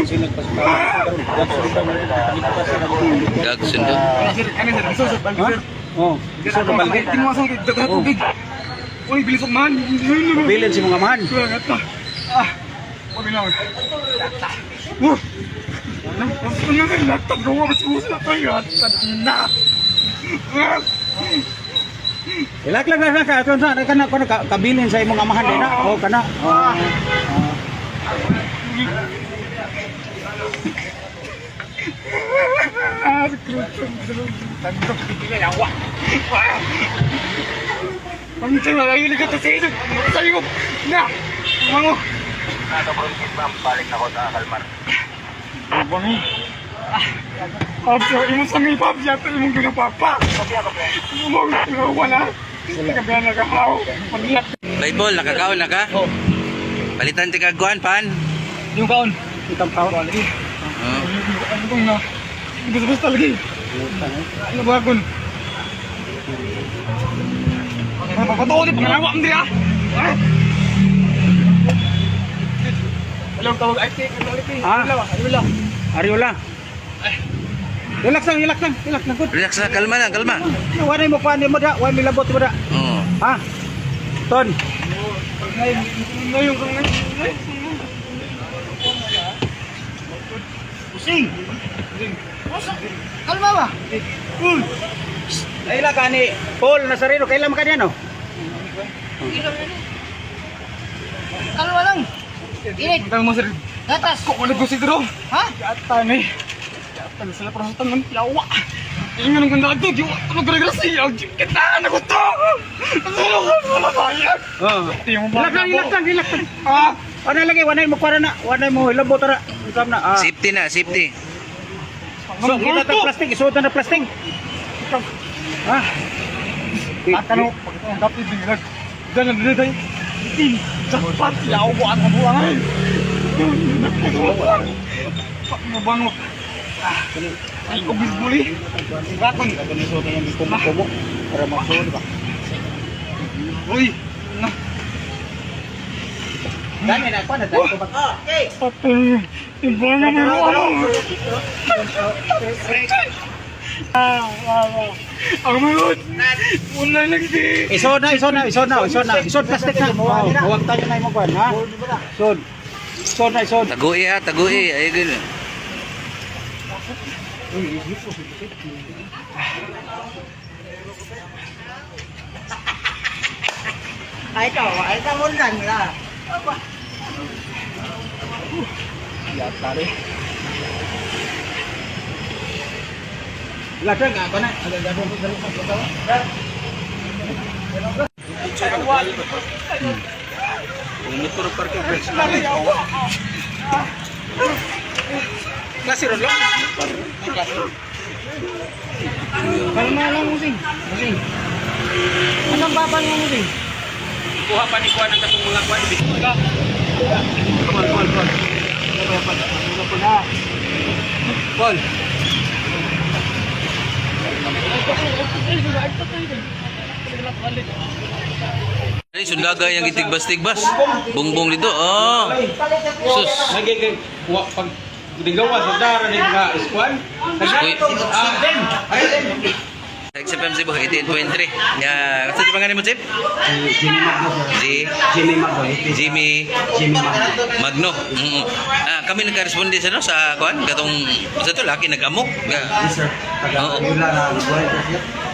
Sino nagpasok? Gagsundang. Ano sir, isusot balik sir. Oh, Sir, ako balik. Tinuwasan ko, dagat tubig. Uy, bilis ako man. bilin si mga man. Kulangat na. Huwag na. Ano nga latag ko? Mas uso na tayo. Na. Ilak lang ka aton sa kana kabilin sa imong amahan din na. Oh, kana. Ang tayo na ka sa ito. Tayo. Na. Mango. Balik na ko sa Kalmar. Bangi. Pabyo, imong sa may pabyo at imong ginapapa. Imong wala. Kabihan na kahaw. Paglat. Bible, nakakaon na ka? Oh. Palitan ti kagkuan pan. Yung kaon. Itang kaon. Lagi. Ano bang na? Basta-basta lagi. Ano ba kun? Mapapatulit. Manawa ang diya. Alam tawag ay take. Ayula. Ariola. Relax lang. Relax na, kalma lang, kalma. Wanay mo pa mo da, wanay milabot mo da. Oo. Ha? Ton. Ngayon kang Pusing. Kalma ba? Ay la kani Paul Nazareno kailan man kanyan no? Kalma lang. Init. Tang mo sir. Gatas. Ko ulit ko siguro. Ha? Atan eh. Atan sila perasaan ng yawa. Ingon ang ganda ito. Di ko nagregla siya. Kita na ko to. Ano ka wala bayad? Oh. Relax lang. Ah. Ano lagi wanay mo para na, wanay mo ilabot ra. Usam na. Ah. Safety na, safety. So kita ta plastic, isuot na plastic. Ha? Ano? Pagkatong dapat dingilag. Diyan na dinitay. Jackpot. Yawa ang buwan. Pak mo bango. Ay, ubis buli. Bakon. Kumo para magsuot ba. Uy. Na. Dami na ko na tayo ba. Okay. Patay. Ibangan mo ano. Ang mga wala lang di. Isod plastic na. Huwag tayo na mo kwan, ha? Isod. Tagui ha, tagui. Ay, ganun. Ay ka mundan lah. Yata rin. Lasang ako na. Motor parking place. Klase ron lang. Kalma lang musing. Anong baban mo musing? Kuha pa ni kuha ng katong mga kuha ni Bika. Paul. Ay, sundaga yung itigbas-tigbas. Bungbong dito. Oh. Sus. Nagiging pag digawa sa dara ni mga squad. XFM Cebu 88.3. Ya, kasi di pangalan mo, Chip? Jimmy Magno. Kami nagka-responde sa sa kuan katong sa to laki nag-amok. Yes, sir.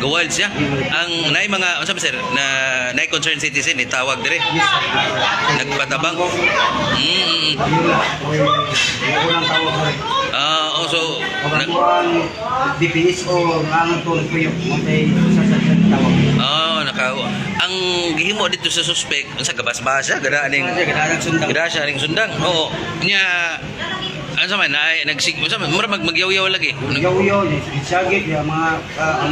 Gawild siya. Ang naay mga unsa ba sir na naay concerned citizen itawag dire. Nagpatabang. Unang tawag ko rin. Also DPS o ang tulog ko yung montay sa tawag. ang gihimo dito sa suspect sa gabas-bas siya gada aning Sundang. gada siya aning sundang. Oo. Nya ano man ay nagsig mo sa mura magyaw-yaw lagi. Yaw-yaw, sagit, ang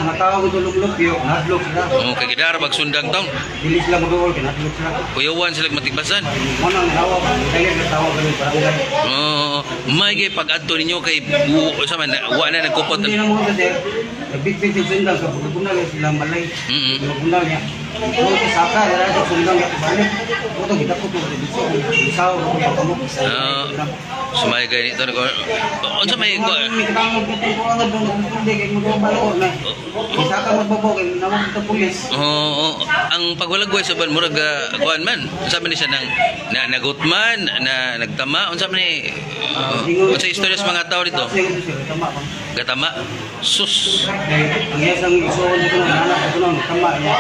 mga tao ko tulog-log yung nadlog sila. Oo, kay gidara mag sundang taon. Dili sila mag-uol, kinadlog sila. Kuyawan sila matigbasan. Ano ang tawag, dali ang tawag ganun, barangay. Oo. May gay pag-adto ninyo kay sa man wa na nagkupot. Hindi na mga kasi, nagbitbit yung sundang, kapag nagpunal silang balay. Mm-mm. Nagpunal niya, Kung saka, wala sa sundang balik. Ito, kita ko ito. Isaw, kamo. Sumay kayo nito. Unsa may May katangog ko ito. Ang doon, hindi kayo magpapalo na. Isa ka magbabaw, kayo nawag ito pulis. ang pagwalagway sa ban murag kuan man. Unsa man ni siya nang nagutman, nagtama, unsa man ni unsa istorya sa mga tao dito? Sige, sige, tama ba? Gatama. Sus. Ang isang isuon ko ng anak ko ng tama niya.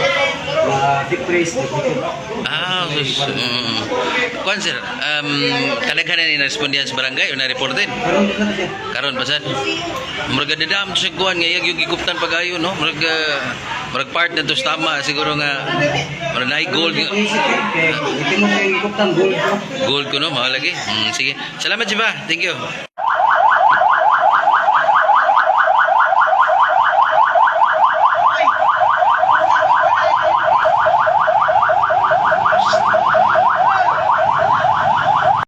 Depressed. Sus. Kuan sir, kadaghanan ni respondihan sa barangay o na-reported? Karon dito na siya. Karon basan. Murag dadam sa kuan nga yung giguptan pagayo no. Murag part na to sa tama siguro nga murag na gold Pag-isip kay ito mo sa ikot ng gold ko. gold ko no, mahal lagi. Sige. Salamat Jiba. Thank you.